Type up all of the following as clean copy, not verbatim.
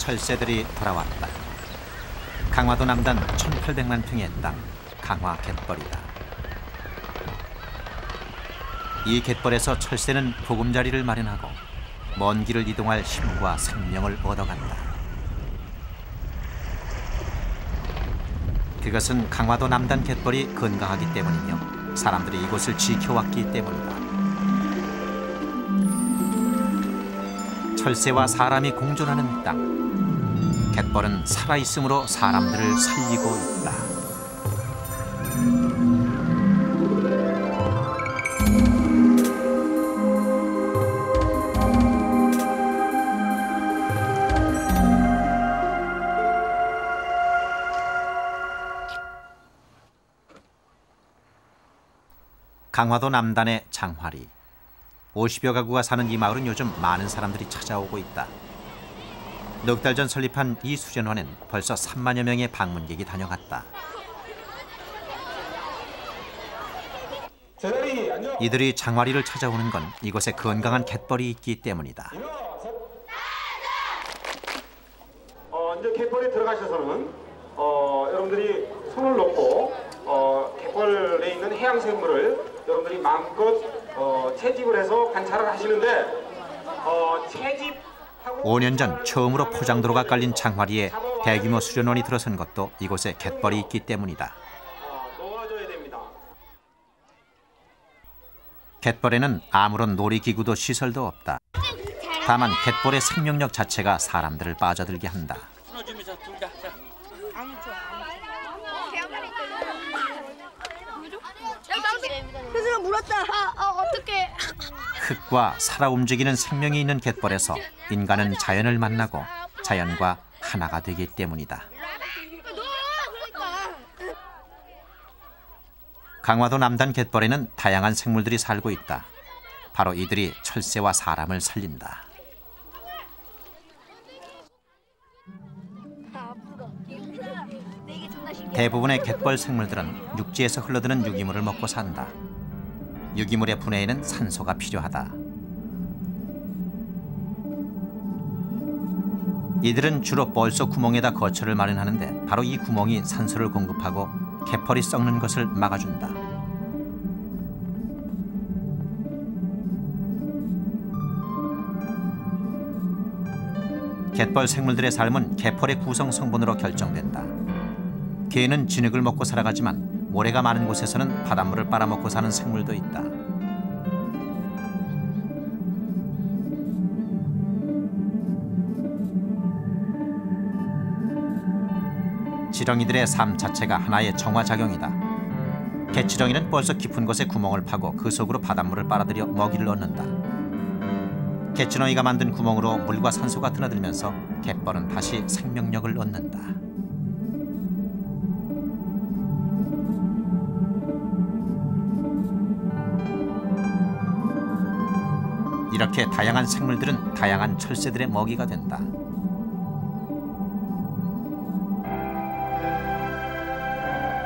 철새들이 돌아왔다. 강화도 남단 1800만 평의 땅, 강화 갯벌이다. 이 갯벌에서 철새는 보금자리를 마련하고 먼 길을 이동할 힘과 생명을 얻어간다. 그것은 강화도 남단 갯벌이 건강하기 때문이며 사람들이 이곳을 지켜왔기 때문이다. 철새와 사람이 공존하는 땅, 갯벌은 살아있음으로 사람들을 살리고 있다. 강화도 남단의 장화리. 50여 가구가 사는 이 마을은 요즘 많은 사람들이 찾아오고 있다. 넉 달 전 설립한 이 수련원엔 벌써 3만여 명의 방문객이 다녀갔다. 이들이 장화리를 찾아오는 건 이곳에 건강한 갯벌이 있기 때문이다. 이제 갯벌에 들어가셔서는 여러분들이 손을 놓고 갯벌에 있는 해양 생물을 여러분들이 마음껏 채집을 해서 관찰을 하시는데 5년 전 처음으로 포장도로가 깔린 장화리에 대규모 수련원이 들어선 것도 이곳에 갯벌이 있기 때문이다. 놓아줘야 됩니다. 갯벌에는 아무런 놀이기구도 시설도 없다. 다만 갯벌의 생명력 자체가 사람들을 빠져들게 한다. 그래서 물었다. 어떡해. 흙과 살아 움직이는 생명이 있는 갯벌에서 인간은 자연을 만나고 자연과 하나가 되기 때문이다. 강화도 남단 갯벌에는 다양한 생물들이 살고 있다. 바로 이들이 철새와 사람을 살린다. 대부분의 갯벌 생물들은 육지에서 흘러드는 유기물을 먹고 산다. 유기물의 분해에는 산소가 필요하다. 이들은 주로 벌소 구멍에다 거처를 마련하는데 바로 이 구멍이 산소를 공급하고 갯벌이 썩는 것을 막아준다. 갯벌 생물들의 삶은 갯벌의 구성 성분으로 결정된다. 개는 진흙을 먹고 살아가지만 모래가 많은 곳에서는 바닷물을 빨아먹고 사는 생물도 있다. 지렁이들의 삶 자체가 하나의 정화작용이다. 개지렁이는 벌써 깊은 곳에 구멍을 파고 그 속으로 바닷물을 빨아들여 먹이를 얻는다. 개지렁이가 만든 구멍으로 물과 산소가 드나들면서 갯벌은 다시 생명력을 얻는다. 이렇게 다양한 생물들은 다양한 철새들의 먹이가 된다.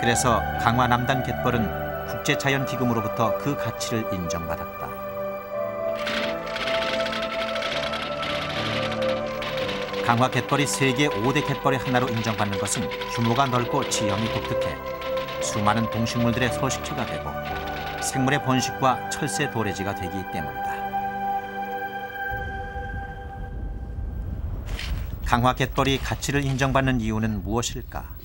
그래서 강화 남단 갯벌은 국제자연기금으로부터 그 가치를 인정받았다. 강화 갯벌이 세계 5대 갯벌의 하나로 인정받는 것은 규모가 넓고 지형이 독특해 수많은 동식물들의 서식처가 되고 생물의 번식과 철새 도래지가 되기 때문이다. 강화 갯벌이 가치를 인정받는 이유는 무엇일까?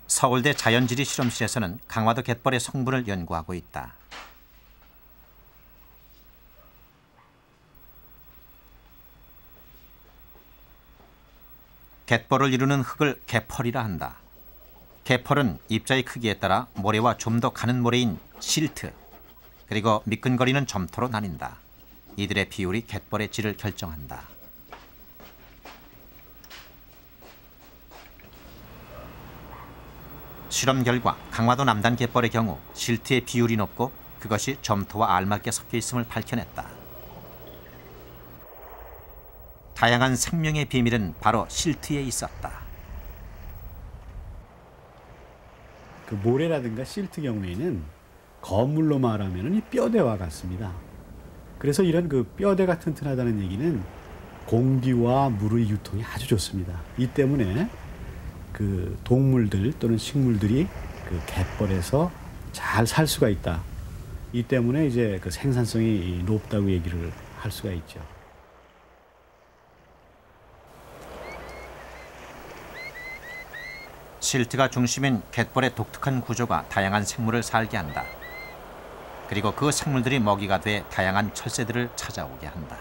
서울대 자연지리 실험실에서는 강화도 갯벌의 성분을 연구하고 있다. 갯벌을 이루는 흙을 개펄이라 한다. 개펄은 입자의 크기에 따라 모래와 좀 더 가는 모래인 실트, 그리고 미끈거리는 점토로 나뉜다. 이들의 비율이 갯벌의 질을 결정한다. 실험 결과 강화도 남단 갯벌의 경우 실트의 비율이 높고 그것이 점토와 알맞게 섞여 있음을 밝혀냈다. 다양한 생명의 비밀은 바로 실트에 있었다. 그 모래라든가 실트 경우에는 거물로 말하면 이 뼈대와 같습니다. 그래서 이런 그 뼈대가 튼튼하다는 얘기는 공기와 물의 유통이 아주 좋습니다. 이 때문에 그 동물들 또는 식물들이 그 갯벌에서 잘 살 수가 있다. 이 때문에 이제 그 생산성이 높다고 얘기를 할 수가 있죠. 실트가 중심인 갯벌의 독특한 구조가 다양한 생물을 살게 한다. 그리고 그 생물들이 먹이가 돼 다양한 철새들을 찾아오게 한다.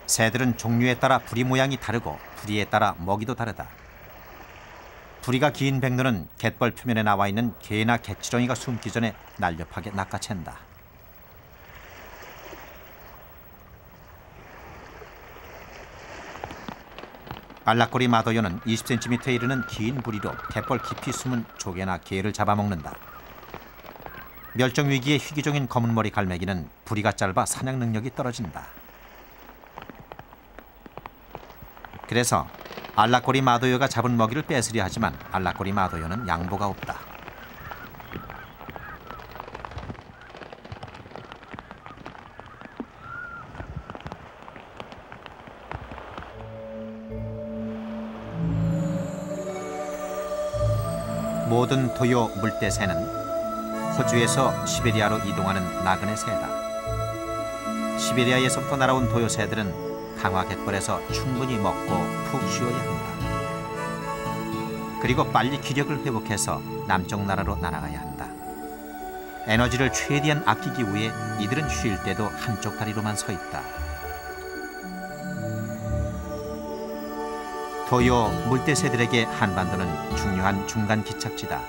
새들은 종류에 따라 부리 모양이 다르고 부리에 따라 먹이도 다르다. 부리가 긴 백로는 갯벌 표면에 나와 있는 개나 개치렁이가 숨기 전에 날렵하게 낚아챈다. 알락꼬리 마도요는 20cm에 이르는 긴 부리로 갯벌 깊이 숨은 조개나 게를 잡아먹는다. 멸종 위기의 희귀종인 검은머리 갈매기는 부리가 짧아 사냥 능력이 떨어진다. 그래서 알락꼬리 마도요가 잡은 먹이를 뺏으려 하지만 알락꼬리 마도요는 양보가 없다. 모든 도요 물대새는 호주에서 시베리아로 이동하는 나그네 새다. 시베리아에서부터 날아온 도요새들은 강화 갯벌에서 충분히 먹고 푹 쉬어야 한다. 그리고 빨리 기력을 회복해서 남쪽 나라로 날아가야 한다. 에너지를 최대한 아끼기 위해 이들은 쉴 때도 한쪽 다리로만 서 있다. 도요 물대새들에게 한반도는 중요한 중간 기착지다.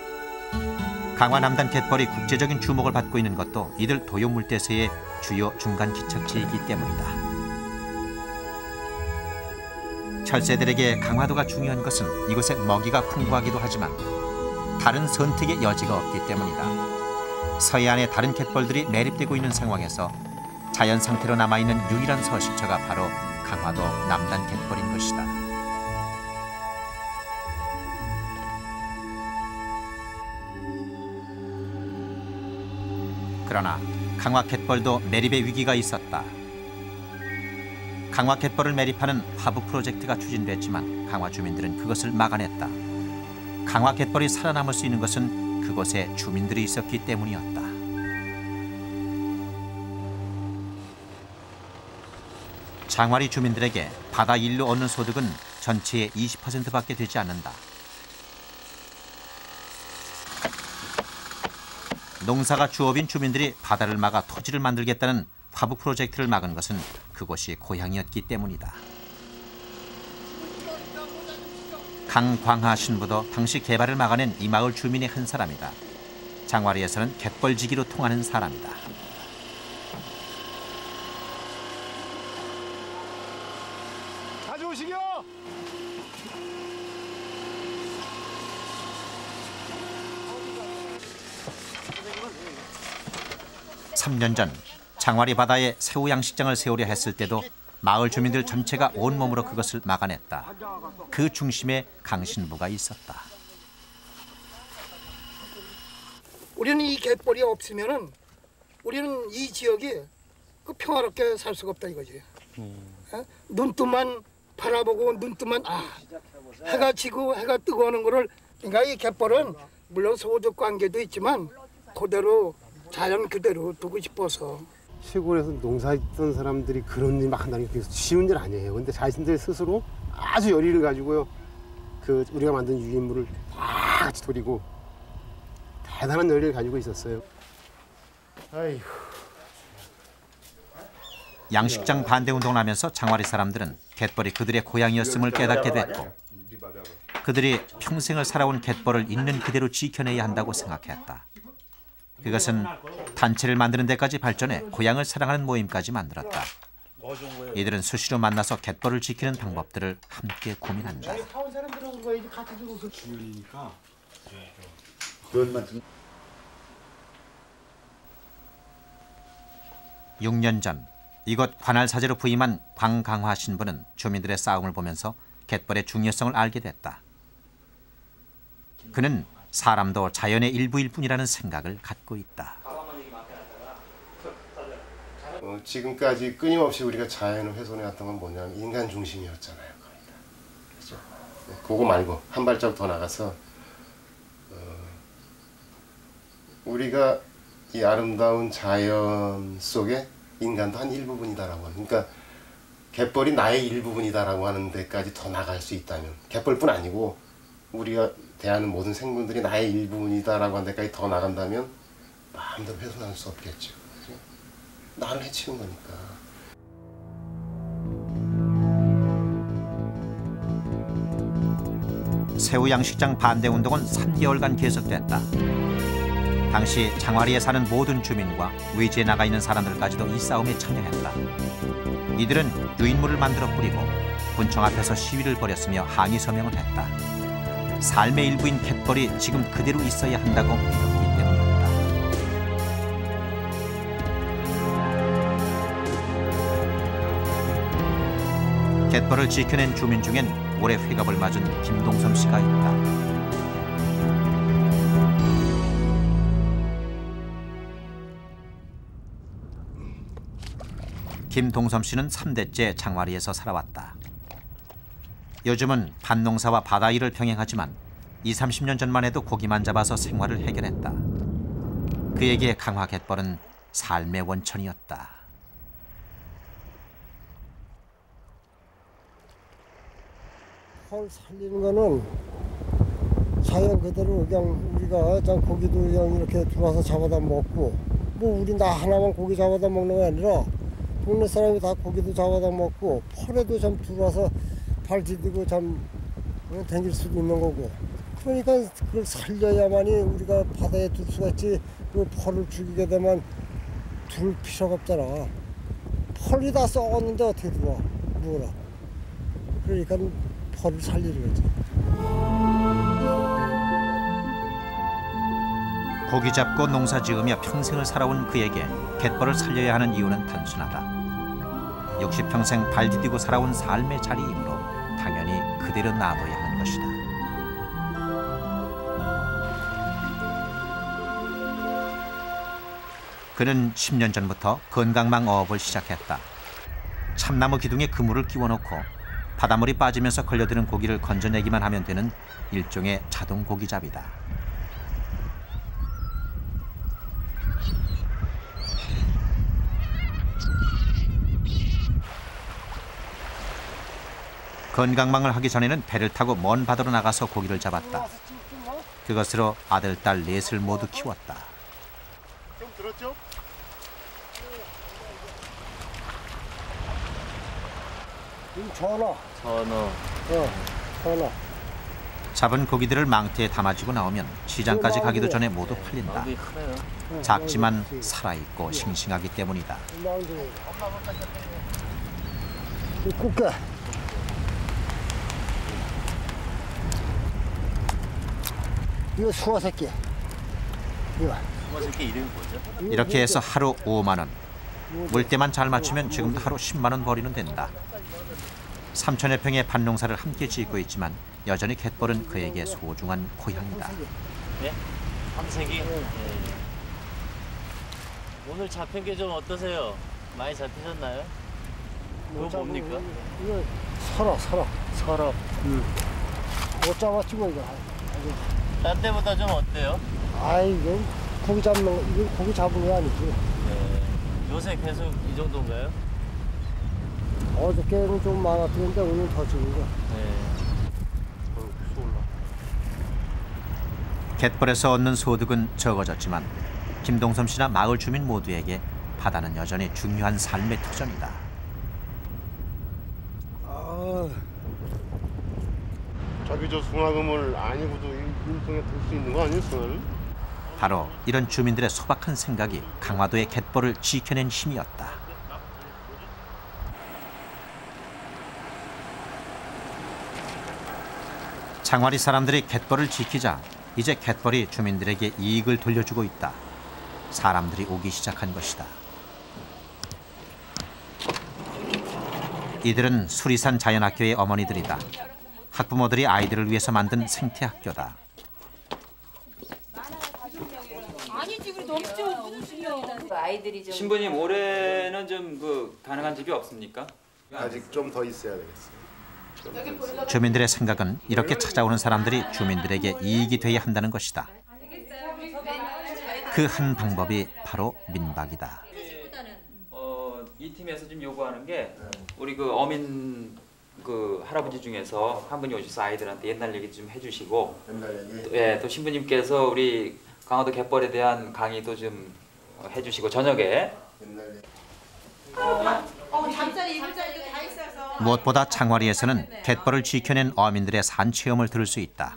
강화 남단 갯벌이 국제적인 주목을 받고 있는 것도 이들 도요 물대새의 주요 중간 기착지이기 때문이다. 철새들에게 강화도가 중요한 것은 이곳에 먹이가 풍부하기도 하지만 다른 선택의 여지가 없기 때문이다. 서해안의 다른 갯벌들이 매립되고 있는 상황에서 자연 상태로 남아있는 유일한 서식처가 바로 강화도 남단 갯벌인 것이다. 그러나 강화 갯벌도 매립의 위기가 있었다. 강화 갯벌을 매립하는 화북 프로젝트가 추진됐지만 강화 주민들은 그것을 막아냈다. 강화 갯벌이 살아남을 수 있는 것은 그곳에 주민들이 있었기 때문이었다. 장화리 주민들에게 바다 일로 얻는 소득은 전체의 20%밖에 되지 않는다. 농사가 주업인 주민들이 바다를 막아 토지를 만들겠다는 화북 프로젝트를 막은 것은 그곳이 고향이었기 때문이다. 강광하 신부도 당시 개발을 막아낸 이 마을 주민의 한 사람이다. 장화리에서는 갯벌지기로 통하는 사람이다. 가져오시겨! 3년 전 장화리 바다에 새우 양식장을 세우려 했을 때도 마을 주민들 전체가 온몸으로 그것을 막아냈다. 그 중심에 강신부가 있었다. 우리는 이 갯벌이 없으면은 우리는 이 지역이 그 평화롭게 살 수가 없다 이거지. 눈뜨만 바라보고 눈뜨만 해가 지고 해가 뜨고 하는 거를, 그러니까 이 갯벌은 물론 소득 관계도 있지만 그대로 자연 그대로 두고 싶어서. 시골에서 농사짓던 사람들이 그런 일 막 한다는 게 쉬운 일 아니에요. 근데 자신들 스스로 아주 열의를 가지고요, 그 우리가 만든 유기물을 다 같이 돌리고 대단한 열의를 가지고 있었어요. 아이고. 양식장 반대 운동을 하면서 장화리 사람들은 갯벌이 그들의 고향이었음을 깨닫게 됐고 그들이 평생을 살아온 갯벌을 있는 그대로 지켜내야 한다고 생각했다. 그것은 단체를 만드는 데까지 발전해 고향을 사랑하는 모임까지 만들었다. 이들은 수시로 만나서 갯벌을 지키는 방법들을 함께 고민한다. 6년 전 이곳 관할 사제로 부임한 광강화 신부는 주민들의 싸움을 보면서 갯벌의 중요성을 알게 됐다. 그는 사람도 자연의 일부일 뿐이라는 생각을 갖고 있다. 지금까지 끊임없이 우리가 자연을 훼손해왔던 건 뭐냐면 인간 중심이었잖아요. 그렇죠? 그거 말고 한 발자국 더 나가서 우리가 이 아름다운 자연 속에 인간도 한 일부분이다라고 하는, 그러니까 갯벌이 나의 일부분이다라고 하는 데까지 더 나갈 수 있다면, 갯벌뿐 아니고 우리가 대하는 모든 생물들이 나의 일부분이다라고 하는 데까지 더 나간다면 마음대로 훼손할 수 없겠죠. 그죠? 나를 해치는 거니까. 새우 양식장 반대 운동은 3개월간 계속됐다. 당시 장화리에 사는 모든 주민과 외지에 나가 있는 사람들까지도 이 싸움에 참여했다. 이들은 유인물을 만들어 뿌리고 군청 앞에서 시위를 벌였으며 항의 서명을 했다. 삶의 일부인 갯벌이 지금 그대로 있어야 한다고 믿었기 때문이었다. 갯벌을 지켜낸 주민 중엔 올해 회갑을 맞은 김동섬 씨가 있다. 김동섬 씨는 3대째 장화리에서 살아왔다. 요즘은 밭농사와 바다일을 병행하지만 20-30년 전만 해도 고기만 잡아서 생활을 해결했다. 그에게 강화 갯벌은 삶의 원천이었다. 펄 살리는 거는 자연 그대로 그냥 우리가 그냥 고기도 그냥 이렇게 들어와서 잡아다 먹고, 뭐 우리 나 하나만 고기 잡아다 먹는 게 아니라 동네 사람이 다 고기도 잡아다 먹고 펄에도 참 들어와서 발 디디고 참 댕길 수도 있는 거고, 그러니까 그걸 살려야만이 우리가 바다에 둘 수가 있지. 그 펄을 죽이게 되면 둘 필요가 없잖아. 펄이 다 썩었는데 어떻게 들어와 뭐라. 그러니까 펄을 살리는 거지. 고기 잡고 농사 지으며 평생을 살아온 그에게 갯벌을 살려야 하는 이유는 단순하다. 60평생 발 디디고 살아온 삶의 자리이므로 당연히 그대로 놔둬야 하는 것이다. 그는 10년 전부터 건강망 어업을 시작했다. 참나무 기둥에 그물을 끼워놓고 바닷물이 빠지면서 걸려드는 고기를 건져내기만 하면 되는 일종의 자동 고기잡이다. 건강망을 하기 전에는 배를 타고 먼 바다로 나가서 고기를 잡았다. 그것으로 아들, 딸 넷을 모두 키웠다. 좀 들었죠? 전어. 전어. 잡은 고기들을 망태에 담아지고 나오면 시장까지 가기도 전에 모두 팔린다. 작지만 살아있고 싱싱하기 때문이다. 꽃게. 이거 수어 새끼. 이거. 수어 새끼 이름이 뭐죠? 이렇게 해서 하루 5만 원. 물때만 잘 맞추면 지금도 하루 10만 원 벌이는 된다. 3천여 평의 밭농사를 함께 짓고 있지만 여전히 갯벌은 그에게 소중한 고향이다. 네? 함색이? 네. 오늘 잡힌 게 좀 어떠세요? 많이 잡히셨나요? 그거 뭡니까? 이거 설어. 못 잡았지 뭐 이거. 딴 때보다 좀 어때요? 아이 이거 고기 잡는 거, 이거 고기 잡은 게 아니지. 네. 요새 계속 이 정도인가요? 어저께는 좀 많았는데 오늘 더 적은 거. 네. 갯벌에서 얻는 소득은 적어졌지만 김동섬 씨나 마을 주민 모두에게 바다는 여전히 중요한 삶의 터전이다. 자기 저 숭화금을 아니고도 인생에 들 수 있는 거 아니에요, 숭화는? 바로 이런 주민들의 소박한 생각이 강화도의 갯벌을 지켜낸 힘이었다. 장화리 사람들이 갯벌을 지키자 이제 갯벌이 주민들에게 이익을 돌려주고 있다. 사람들이 오기 시작한 것이다. 이들은 수리산 자연학교의 어머니들이다. 학부모들이 아이들을 위해서 만든 생태학교다. 아이들이 좀 신부님 올해는 좀 가능한 집이 없습니까? 아직 좀 더 있어야 되겠어요. 주민들의 생각은 이렇게 찾아오는 사람들이 주민들에게 이익이 돼야 한다는 것이다. 그 한 방법이 바로 민박이다. 이 팀에서 좀 요구하는 게 우리 어민 할아버지 중에서 한 분이 오셔서 아이들한테 옛날 얘기 좀 해주시고, 또 신부님께서 우리 강화도 갯벌에 대한 강의도 좀 해주시고 저녁에. 잠자리 이불 자리도 다 있어서. 무엇보다 장화리에서는 갯벌을 지켜낸 어민들의 산 체험을 들을 수 있다.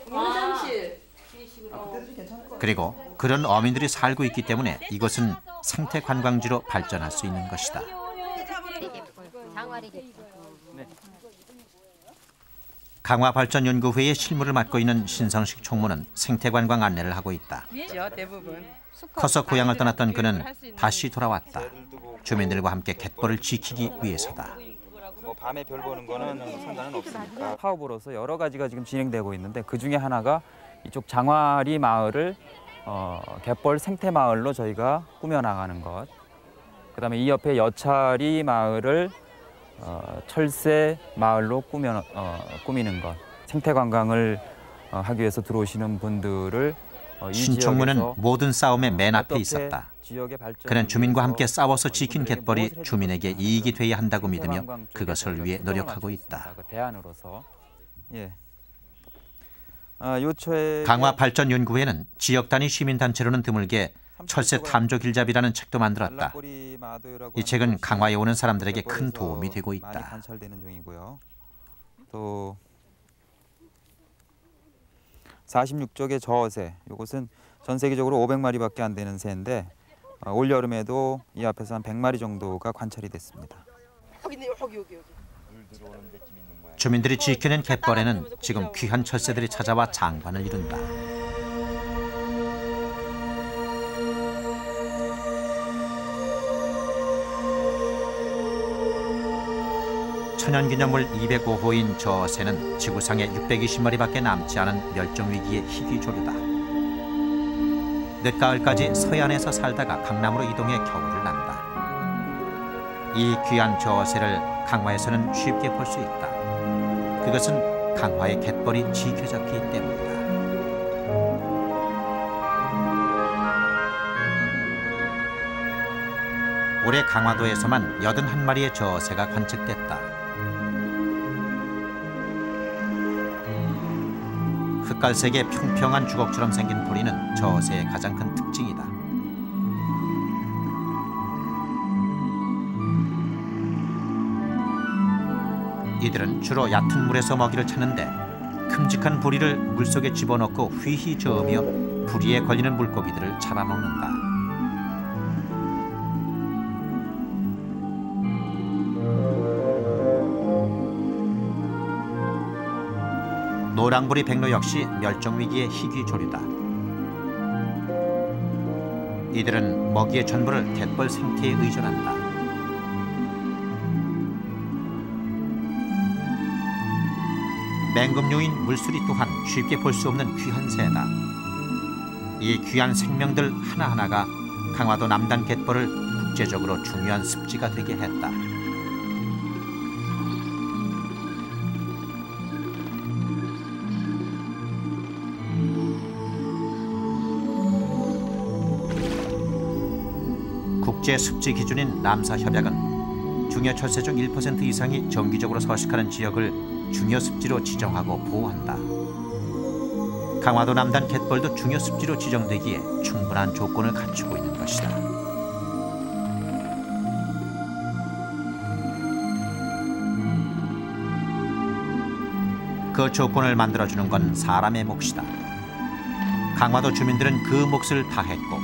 화장실. 그리고 그런 어민들이 살고 있기 때문에 이곳은 생태 관광지로 발전할 수 있는 것이다. 강화발전연구회의 실무를 맡고 있는 신성식 총무는 생태관광 안내를 하고 있다. 커서 고향을 떠났던 그는 다시 돌아왔다. 주민들과 함께 갯벌을 지키기 위해서다. 밤에 별 보는 거는 상관은 없으니까. 파업으로서 여러 가지가 지금 진행되고 있는데 그 중에 하나가 이쪽 장화리 마을을 갯벌 생태 마을로 저희가 꾸며 나가는 것. 그다음에 이 옆에 여차리 마을을 철새 마을로 꾸미는 것. 생태 관광을 하기 위해서 들어오시는 분들을 신총무는 모든 싸움의 맨 앞에 있었다. 그는 주민과 함께 싸워서 지킨 갯벌이 주민에게 이익이 돼야 한다고 믿으며 그것을 위해 노력하고 있다. 강화발전연구회는 지역 단위 시민단체로는 드물게 철새 탐조 길잡이라는 책도 만들었다. 이 책은 강화에 오는 사람들에게 큰 도움이 되고 있다. 또 46쪽의 저어새, 이것은 전 세계적으로 500마리밖에 안 되는 새인데 올 여름에도 이 앞에서 한 100마리 정도가 관찰이 됐습니다. 주민들이 지켜낸 갯벌에는 지금 귀한 철새들이 찾아와 장관을 이룬다. 천연기념물 205호인 저새는 지구상에 620마리밖에 남지 않은 멸종위기의 희귀조류다. 늦가을까지 서해안에서 살다가 강남으로 이동해 겨울을 난다. 이 귀한 저새를 강화에서는 쉽게 볼 수 있다. 그것은 강화의 갯벌이 지켜졌기 때문이다. 올해 강화도에서만 81마리의 저새가 관측됐다. 흑갈색의 평평한 주걱처럼 생긴 부리는 저새의 가장 큰 특징이다. 이들은 주로 얕은 물에서 먹이를 찾는데 큼직한 부리를 물속에 집어넣고 휘휘 저으며 부리에 걸리는 물고기들을 잡아먹는다. 노랑부리 백로 역시 멸종위기의 희귀조류다. 이들은 먹이의 전부를 갯벌 생태에 의존한다. 맹금류인 물수리 또한 쉽게 볼 수 없는 귀한 새다. 이 귀한 생명들 하나하나가 강화도 남단 갯벌을 국제적으로 중요한 습지가 되게 했다. 국제 습지 기준인 남사협약은 중요 철새 중 1% 이상이 정기적으로 서식하는 지역을 중요 습지로 지정하고 보호한다. 강화도 남단 갯벌도 중요 습지로 지정되기에 충분한 조건을 갖추고 있는 것이다. 그 조건을 만들어주는 건 사람의 몫이다. 강화도 주민들은 그 몫을 다했고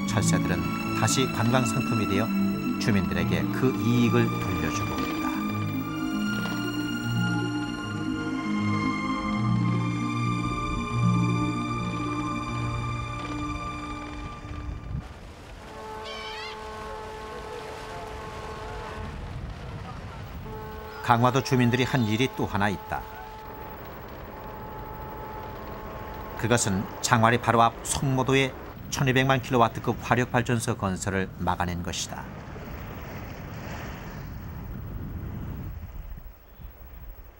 철새들은 다시 관광 상품이 되어 주민들에게 그 이익을 돌려주고 있다. 강화도 주민들이 한 일이 또 하나 있다. 그것은 장화리 바로 앞 송모도에 1200만 킬로와트급 화력발전소 건설을 막아낸 것이다.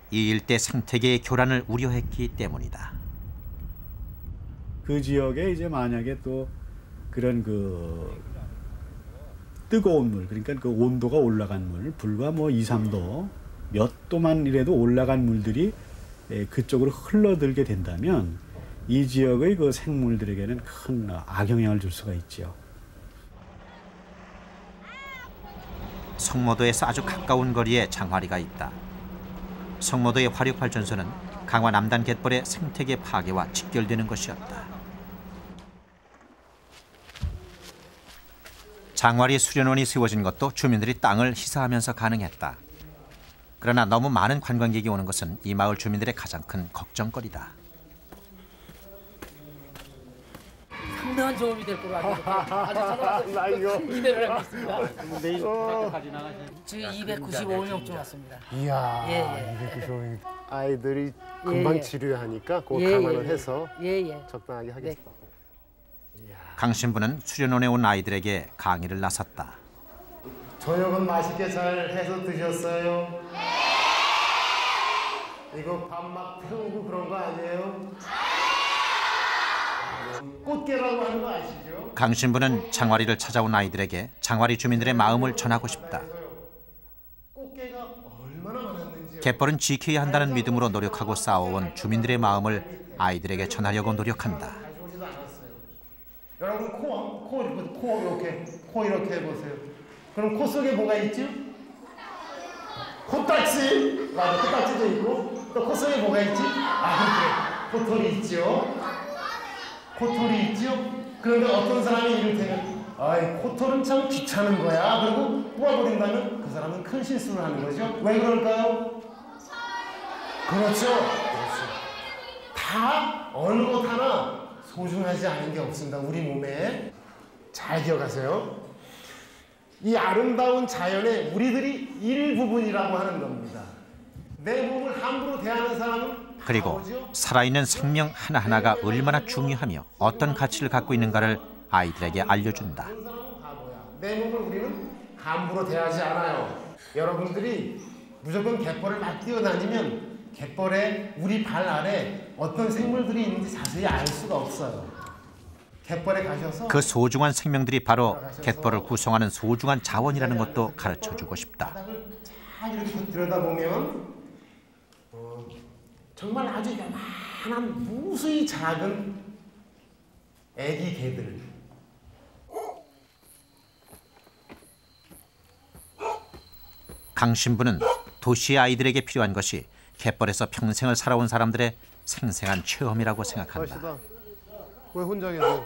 이 일대 생태계의 교란을 우려했기 때문이다. 그 지역에 이제 만약에 또 그런 그 뜨거운 물, 그러니까 그 온도가 올라간 물, 불과 뭐 2, 3도 몇 도만이라도 올라간 물들이 그쪽으로 흘러들게 된다면 이 지역의 그 생물들에게는 큰 악영향을 줄 수가 있죠. 성모도에서 아주 가까운 거리에 장화리가 있다. 성모도의 화력발전소는 강화 남단 갯벌의 생태계 파괴와 직결되는 것이었다. 장화리 수련원이 세워진 것도 주민들이 땅을 희사하면서 가능했다. 그러나 너무 많은 관광객이 오는 것은 이 마을 주민들의 가장 큰 걱정거리다. 상당한 도움이 될 거로 아주 기대를 하고 있습니다. 내일 바깥까지 나가시는 저희 295명 왔습니다. 이야, 예. 295명. 아이들이 금방 치료하니까 그거 감안을 해서 적당하게 하겠습니다. 강 신부는 수련원에 온 아이들에게 강의를 나섰다. 저녁은 맛있게 잘 해서 드셨어요? 이거 밥 막 태우고 그런 거 아니에요? 꽃게라고 하는 거 아시죠? 강 신부는 장화리를 찾아온 아이들에게 장화리 주민들의 마음을 전하고 싶다. 꽃게가 얼마나 많았는지. 갯벌은 지켜야 한다는 믿음으로 노력하고 싸워온 주민들의 마음을 아이들에게 전하려고 노력한다. 여러분 코 이렇게 해보세요. 그럼 코 속에 뭐가 있죠? 코딱지! 맞아, 코딱지도 있고 또 코 속에 뭐가 있지? 아, 그래. 코털이 있죠? 코털이 있죠? 그런데 어떤 사람이 이를테면 아이, 코털은 참 귀찮은 거야. 그리고 뽑아버린다면 그 사람은 큰 실수를 하는 거죠. 왜 그럴까요? 그렇죠. 다 어느 것 하나 소중하지 않은 게 없습니다. 우리 몸에. 잘 기억하세요. 이 아름다운 자연의 우리들이 일부분이라고 하는 겁니다. 내 몸을 함부로 대하는 사람은 그리고 살아있는 생명 하나하나가 얼마나 중요하며 어떤 가치를 갖고 있는가를 아이들에게 알려준다. 내 몸을 우리는 함부로 대하지 않아요. 여러분들이 무조건 갯벌을 막 뛰어다니면 갯벌에 우리 발 아래 어떤 생물들이 있는지 자세히 알 수가 없어요. 갯벌에 가셔서 그 소중한 생명들이 바로 갯벌을 구성하는 소중한 자원이라는 것도 가르쳐주고 싶다. 바닥을 잘 이렇게 들여다보면 정말 아주 요만한 무수히 작은 애기 개들. 강 신부는 도시의 아이들에게 필요한 것이 갯벌에서 평생을 살아온 사람들의 생생한 체험이라고 생각한다. 왜 혼자 계세요?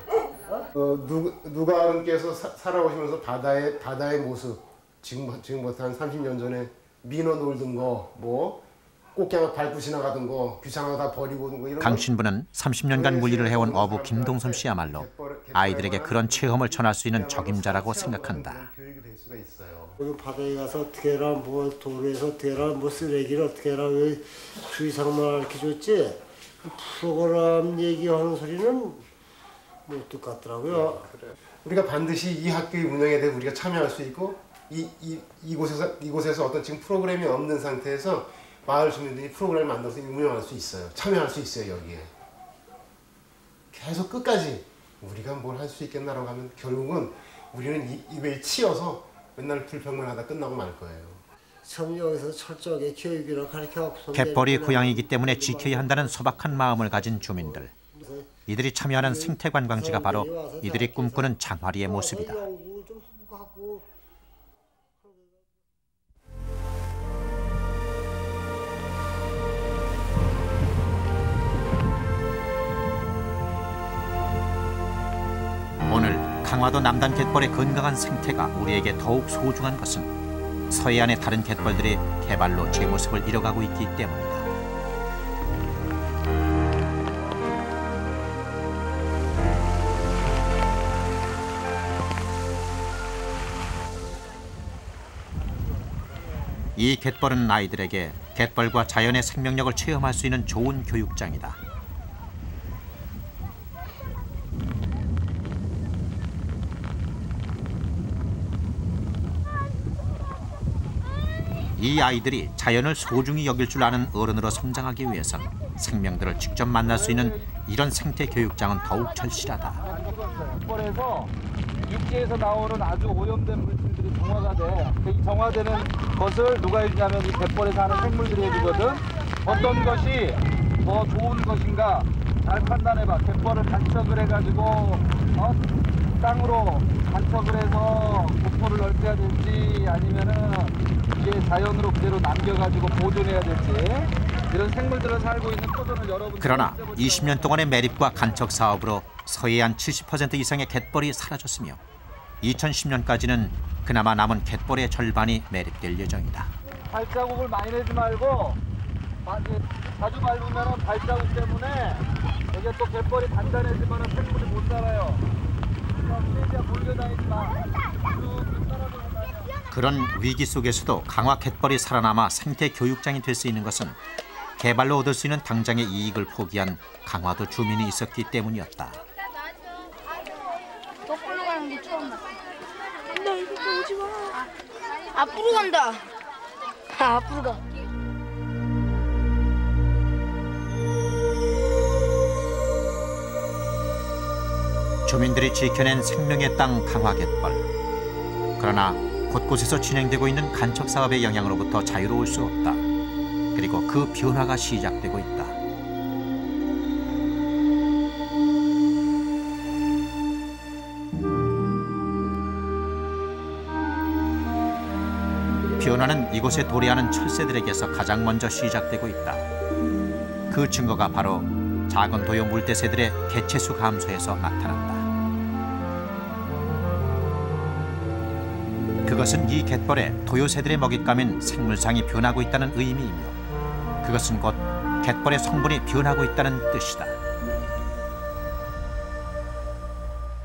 누가께서 살아오시면서 바다의 모습, 지금부터 한 30년 전에 민어 놀던 거, 뭐 꽃게가 밟고 지나가던 거, 귀찮아서 다 버리고 오는 거 이런. 강 신부는 30년간 물리를 해온 어부 김동섭 씨야말로 아이들에게 그런 체험을 전할 수 있는 적임자라고 생각한다. 여기 바다에 가서 어떻게 해라, 뭐 도로에서 어떻게 해라, 뭐 쓰레기를 어떻게 해라, 왜 주의사항만 이렇게 줬지? 프로그램 얘기하는 소리는 못 듣겠더라고요. 우리가 반드시 이 학교의 운영에 대해 우리가 참여할 수 있고 이곳에서 어떤 지금 프로그램이 없는 상태에서 마을 주민들이 프로그램을 만들어서 운영할 수 있어요. 참여할 수 있어요. 여기에 계속 끝까지 우리가 뭘 할 수 있겠나라고 하면 결국은 우리는 입에 치여서 맨날 불평만 하다 끝나고 말 거예요. 여기서 철저하게 교육이나 가르쳐. 갯벌이 고향이기 때문에 지켜야 한다는 소박한 마음을 가진 주민들. 이들이 참여하는 생태관광지가 바로 이들이 꿈꾸는 장화리의 모습이다. 오늘 강화도 남단 갯벌의 건강한 생태가 우리에게 더욱 소중한 것은 서해안의 다른 갯벌들이 개발로 제 모습을 잃어가고 있기 때문이다. 이 갯벌은 아이들에게 갯벌과 자연의 생명력을 체험할 수 있는 좋은 교육장이다. 이 아이들이 자연을 소중히 여길 줄 아는 어른으로 성장하기 위해선 생명들을 직접 만날 수 있는 이런 생태 교육장은 더욱 절실하다. 갯벌에서 육지에서 나오는 아주 오염된 물질들이 정화가 돼. 이 정화되는 것을 누가 해주냐면 이 갯벌에서 하는 생물들이 해주거든. 어떤 것이 더 좋은 것인가 잘 판단해봐. 갯벌을 간척을 해가지고 땅으로 간척을 해서 공포를 넓혀야 될지 아니면은 이게 자연으로 그대로 남겨가지고 보존해야 될지 이런 생물들을 살고 있는 토종을 여러분. 그러나 20년 동안의 매립과 간척 사업으로 서해안 70% 이상의 갯벌이 사라졌으며 2010년까지는 그나마 남은 갯벌의 절반이 매립될 예정이다. 발자국을 많이 내지 말고 자주 밟으면 발자국 때문에 이게 또 갯벌이 단단해지면 생물이 못 살아요. 그러니까 몰려다니지 마. 그런 위기 속에서도 강화 갯벌이 살아남아 생태 교육장이 될 수 있는 것은 개발로 얻을 수 있는 당장의 이익을 포기한 강화도 주민이 있었기 때문이었다. 거꾸로 가는 게 처음 나. 나 이거 보지 마. 앞으로 간다. 앞으로 가. 주민들이 지켜낸 생명의 땅 강화 갯벌. 그러나 곳곳에서 진행되고 있는 간척 사업의 영향으로부터 자유로울 수 없다. 그리고 그 변화가 시작되고 있다. 변화는 이곳에 도래하는 철새들에게서 가장 먼저 시작되고 있다. 그 증거가 바로 작은 도요 물대새들의 개체수 감소에서 나타난다. 그것은 이 갯벌에 도요새들의 먹잇감인 생물상이 변하고 있다는 의미이며 그것은 곧 갯벌의 성분이 변하고 있다는 뜻이다.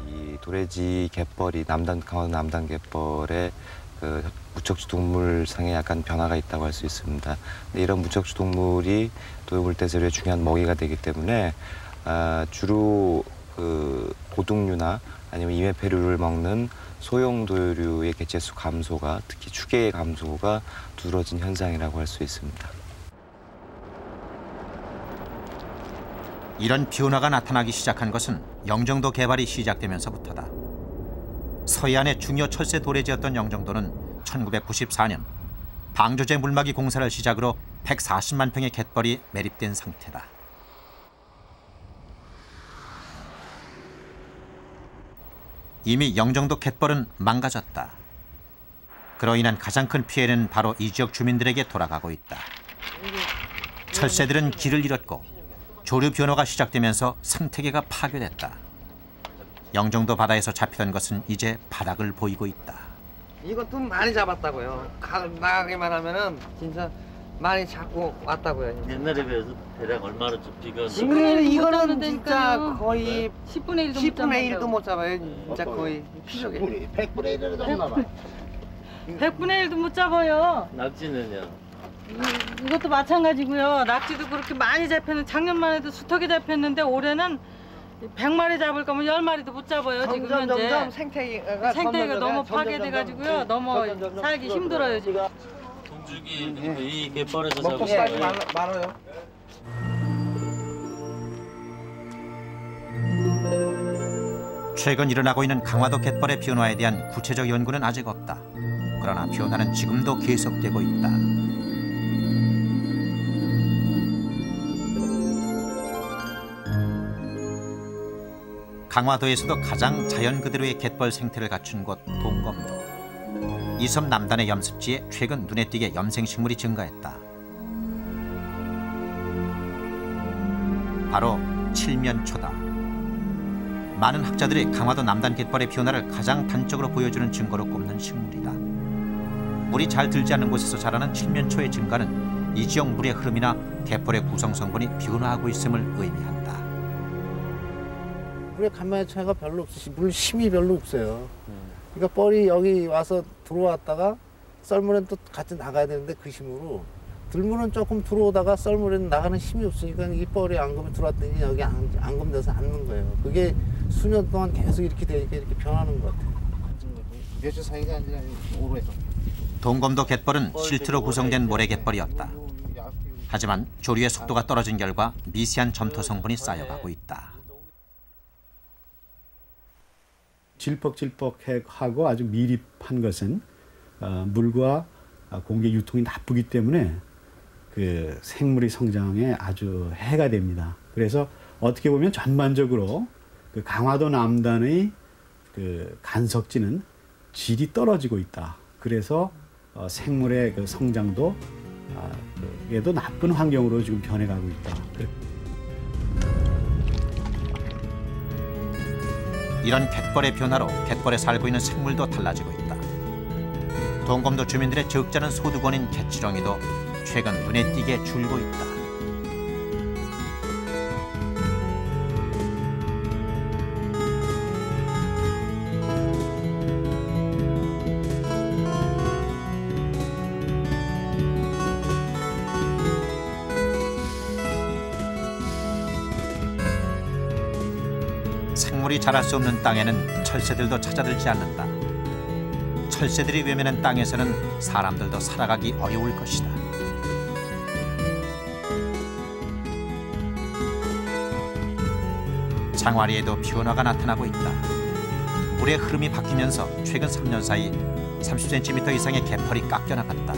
이 도래지 갯벌이 강화도 남단 갯벌에 그 무척추 동물상에 약간 변화가 있다고 할 수 있습니다. 이런 무척추 동물이 도요물대새의 중요한 먹이가 되기 때문에 주로 그 고등류나 아니면 이메페류를 먹는 소형 도요류의 개체수 감소가 특히 추계의 감소가 두드러진 현상이라고 할 수 있습니다. 이런 변화가 나타나기 시작한 것은 영종도 개발이 시작되면서부터다. 서해안의 중요 철새 도래지였던 영종도는 1994년 방조제 물막이 공사를 시작으로 140만 평의 갯벌이 매립된 상태다. 이미 영종도 갯벌은 망가졌다. 그로 인한 가장 큰 피해는 바로 이 지역 주민들에게 돌아가고 있다. 철새들은 길을 잃었고 조류 변화가 시작되면서 생태계가 파괴됐다. 영종도 바다에서 잡히던 것은 이제 바닥을 보이고 있다. 이것도 많이 잡았다고요. 나가기만 하면은 진짜 많이 잡고 왔다고요. 옛날에 비해서 대략 얼마나 좀 비교하는 그래 이거는 진짜 거의 10분의 1도 못 잡아요. 진짜 거의 100분의 1도 못 잡아. 100분의 1도 못 잡아요. 낙지는요? 이것도 마찬가지고요. 낙지도 그렇게 많이 잡혔는데 작년만 해도 수턱에 잡혔는데 올해는 100마리 잡을 거면 10마리도 못 잡아요. 지금 현재 생태계가 너무 파괴돼가지고요. 너무 살기 힘들어요 지금. 동죽이 이 갯벌에서 먹고 잡으신 거예요? 많아요. 최근 일어나고 있는 강화도 갯벌의 변화에 대한 구체적 연구는 아직 없다. 그러나 변화는 지금도 계속되고 있다. 강화도에서도 가장 자연 그대로의 갯벌 생태를 갖춘 곳 동검도. 이 섬 남단의 염습지에 최근 눈에 띄게 염생식물이 증가했다. 바로 칠면초다. 많은 학자들이 강화도 남단 갯벌의 변화를 가장 단적으로 보여주는 증거로 꼽는 식물이다. 물이 잘 들지 않는 곳에서 자라는 칠면초의 증가는 이 지역 물의 흐름이나 갯벌의 구성 성분이 변화하고 있음을 의미한다. 물의 간만의 차이가 별로 없으시, 물 힘이 별로 없어요. 그러니까 뻘이 여기 와서 들어왔다가 썰물엔 또 같이 나가야 되는데 그 힘으로 들물은 조금 들어오다가 썰물에는 나가는 힘이 없으니까 이 뻘이 앙금이 들어왔더니 여기 앙금돼서 앉는 거예요. 그게 수년 동안 계속 이렇게 되니까 이렇게 변하는 것 같아요. 몇 주 사이가 아니라 오래서. 동검도 갯벌은 실트로 구성된 모래갯벌이었다. 하지만 조류의 속도가 떨어진 결과 미세한 점토 성분이 쌓여가고 있다. 질퍽질퍽하고 아주 미립한 것은 물과 공기 유통이 나쁘기 때문에 그 생물의 성장에 아주 해가 됩니다. 그래서 어떻게 보면 전반적으로 그 강화도 남단의 그 간석지는 질이 떨어지고 있다. 그래서 생물의 그 성장도 얘도 나쁜 환경으로 지금 변해가고 있다. 이런 갯벌의 변화로 갯벌에 살고 있는 생물도 달라지고 있다. 동검도 주민들의 적잖은 소득원인 개치렁이도 최근 눈에 띄게 줄고 있다. 생물이 자랄 수 없는 땅에는 철새들도 찾아들지 않는다. 철새들이 외면한 땅에서는 사람들도 살아가기 어려울 것이다. 장화리에도 변화가 나타나고 있다. 물의 흐름이 바뀌면서 최근 3년 사이 30cm 이상의 갯벌이 깎여나갔다.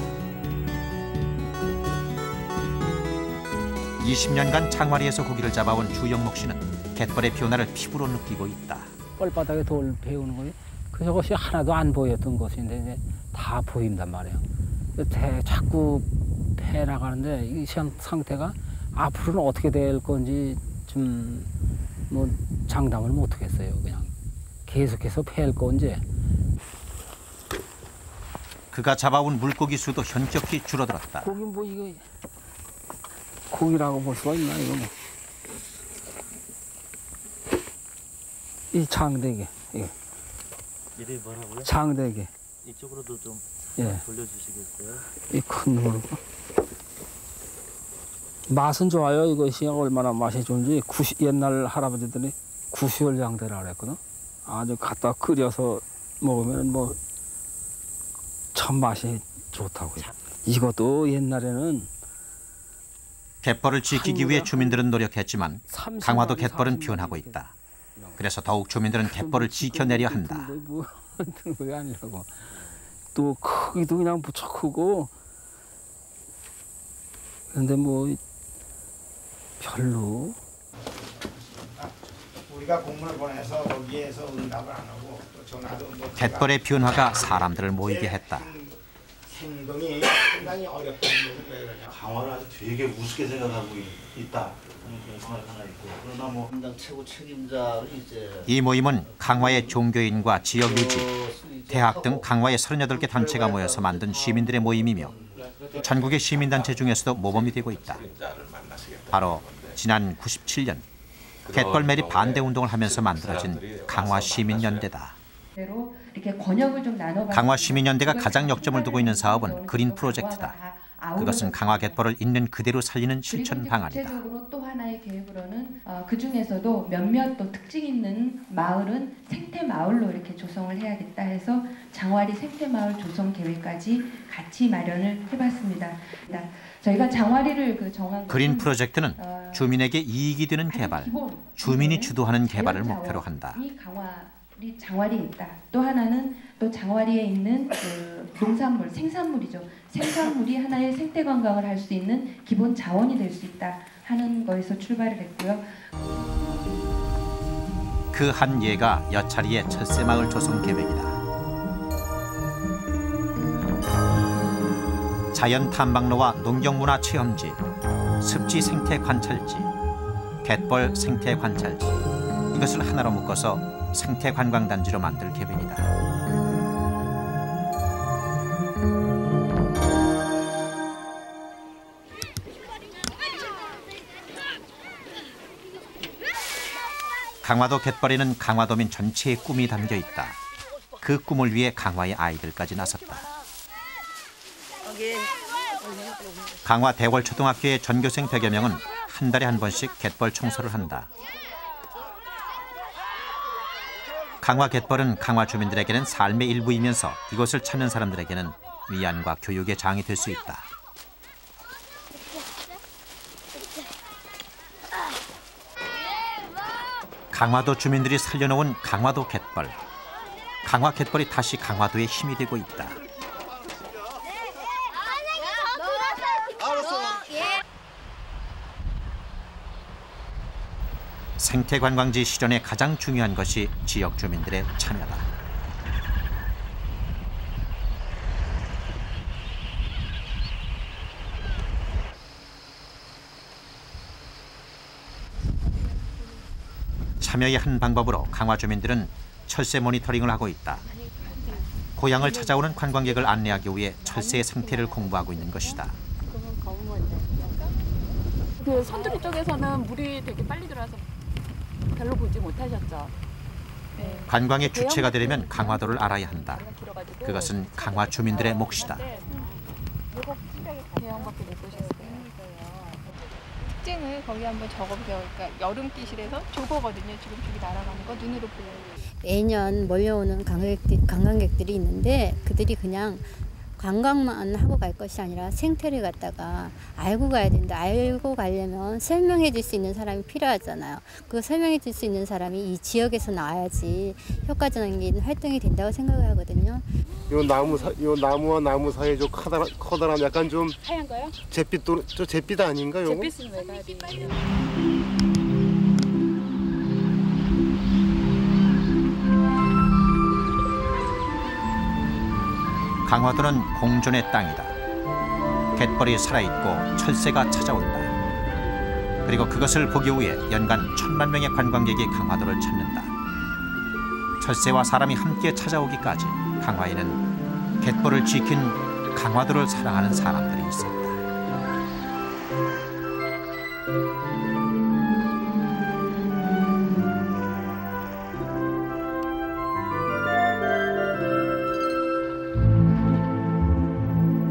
20년간 장화리에서 고기를 잡아온 주영목 씨는 갯벌의 변화를 피부로 느끼고 있다. 뻘바닥에 돌 베우는 거지. 그것이 하나도 안 보였던 것인데 이제 다 보인단 말이에요. 자꾸 패 나가는데 이 상태가 앞으로는 어떻게 될 건지 좀 뭐 장담을 못 하겠어요. 그냥 계속해서 패일 건지. 그가 잡아온 물고기 수도 현격히 줄어들었다. 고기 뭐 이거 고기라고 볼 수가 있나 이거 뭐. 이 장대게. 예. 이름이 뭐라고요? 장대게. 이쪽으로도 좀 예. 돌려주시겠어요? 이 큰 물. 맛은 좋아요. 이것이 얼마나 맛이 좋은지 옛날 할아버지들이 구시월 장대라 그랬거든. 아주 갖다 끓여서 먹으면 뭐 참 맛이 좋다고요. 이것도 옛날에는 갯벌을 지키기 위해 주민들은 노력했지만 강화도 갯벌은 변하고 있다. 그래서 더욱 주민들은 갯벌을 지켜내려 한다. 뭐 그게 아니라고. 또 크기도 그냥 무척 크고. 그런데 뭐 별로. 우리가 공문을 보내서 거기에서 응답을 안 하고 또 전화도 갯벌의 변화가 사람들을 모이게 했다. 행동이 상당히 어렵다는 것은 왜 그러냐. 강화를 아주 되게 우습게 생각하고 있다. 그런 생각이 하나 있고. 그러나 뭐 담당 최고 책임자를 이제 이 모임은 강화의 종교인과 지역 유지, 대학 등 강화의 38개 단체가 모여서 만든 시민들의 모임이며 전국의 시민단체 중에서도 모범이 되고 있다. 바로 지난 97년 갯벌 매립 반대 운동을 하면서 만들어진 강화 시민연대다. 강화 시민연대가 가장 역점을 두고 있는 사업은 그린 프로젝트다. 그것은 강화 갯벌을 있는 그대로 살리는 실천 방안이다. 구체적으로 또 하나의 계획으로는 그 중에서도 몇몇 또 특징 있는 마을은 생태 마을로 이렇게 조성을 해야겠다 해서 장화리 생태 마을 조성 계획까지 같이 마련을 해봤습니다. 저희가 장화리를 정한 그린 프로젝트는 주민에게 이익이 되는 개발, 주민이 주도하는 개발을 목표로 한다. 장화리에 있다. 또 하나는 또 장화리에 있는 그 농산물, 생산물이죠. 생산물이 하나의 생태 관광을 할 수 있는 기본 자원이 될 수 있다 하는 거에서 출발을 했고요. 그 한 예가 여차리의 철새마을 조성 계획이다. 자연 탐방로와 농경문화 체험지, 습지 생태 관찰지, 갯벌 생태 관찰지 이것을 하나로 묶어서 생태 관광단지로 만들 계획이다. 강화도 갯벌에는 강화도민 전체의 꿈이 담겨 있다. 그 꿈을 위해 강화의 아이들까지 나섰다. 강화 대월초등학교의 전교생 100여 명은 한 달에 한 번씩 갯벌 청소를 한다. 강화 갯벌은 강화 주민들에게는 삶의 일부이면서 이곳을 찾는 사람들에게는 위안과 교육의 장이 될 수 있다. 강화도 주민들이 살려놓은 강화도 갯벌. 강화 갯벌이 다시 강화도의 힘이 되고 있다. 생태관광지 실현에 가장 중요한 것이 지역 주민들의 참여다. 참여의 한 방법으로 강화 주민들은 철새 모니터링을 하고 있다. 고향을 찾아오는 관광객을 안내하기 위해 철새의 생태를 공부하고 있는 것이다. 그 선두리 쪽에서는 물이 되게 빨리 들어와서 별로 보지 못하셨죠. 네. 관광의 주체가 되려면 강화도를 알아야 한다. 그것은 강화 주민들의 몫이다. 대형밖에 못 보셨어요. 특징을 거기 한번 적어보세요. 그러니까 여름기실에서 저거거든요. 지금 저기 날아가는 거 눈으로 보여요. 매년 몰려오는 관광객들이 있는데 그들이 그냥 관광만 하고 갈 것이 아니라 생태를 갖다가 알고 가야 된다. 알고 가려면 설명해 줄 수 있는 사람이 필요하잖아요. 그 설명해 줄 수 있는 사람이 이 지역에서 나와야지 효과적인 활동이 된다고 생각을 하거든요. 요 나무와 나무 사이에 저 커다란 약간 좀 하얀 거요? 저 잿빛 아닌가 요거? 잿빛은 외가지. 강화도는 공존의 땅이다. 갯벌이 살아있고 철새가 찾아온다. 그리고 그것을 보기 위해 연간 1000만 명의 관광객이 강화도를 찾는다. 철새와 사람이 함께 찾아오기까지 강화에는 갯벌을 지킨 강화도를 사랑하는 사람들이 있었다.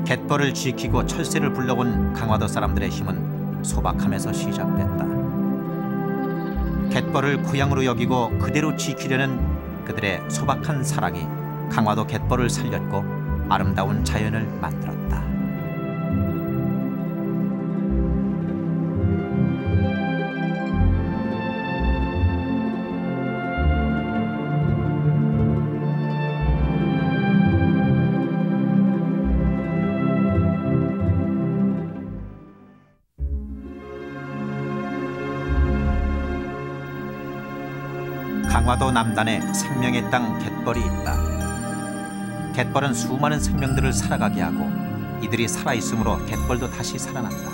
갯벌을 지키고 철새를 불러온 강화도 사람들의 힘은 소박함에서 시작됐다. 갯벌을 고향으로 여기고 그대로 지키려는 그들의 소박한 사랑이 강화도 갯벌을 살렸고 아름다운 자연을 만들었다. 강화도 남단에 생명의 땅 갯벌이 있다. 갯벌은 수많은 생명들을 살아가게 하고 이들이 살아있으므로 갯벌도 다시 살아난다.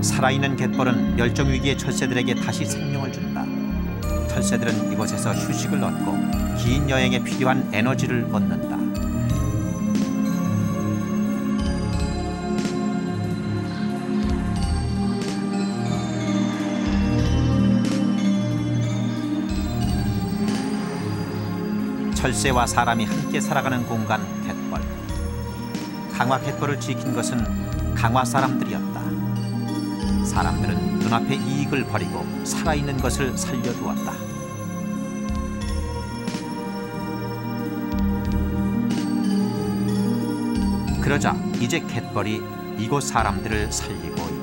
살아있는 갯벌은 멸종위기의 철새들에게 다시 생명을 준다. 철새들은 이곳에서 휴식을 얻고 긴 여행에 필요한 에너지를 얻는다. 철새와 사람이 함께 살아가는 공간 갯벌. 강화 갯벌을 지킨 것은 강화 사람들이었다. 사람들은 눈앞의 이익을 버리고 살아있는 것을 살려두었다. 그러자 이제 갯벌이 이곳 사람들을 살리고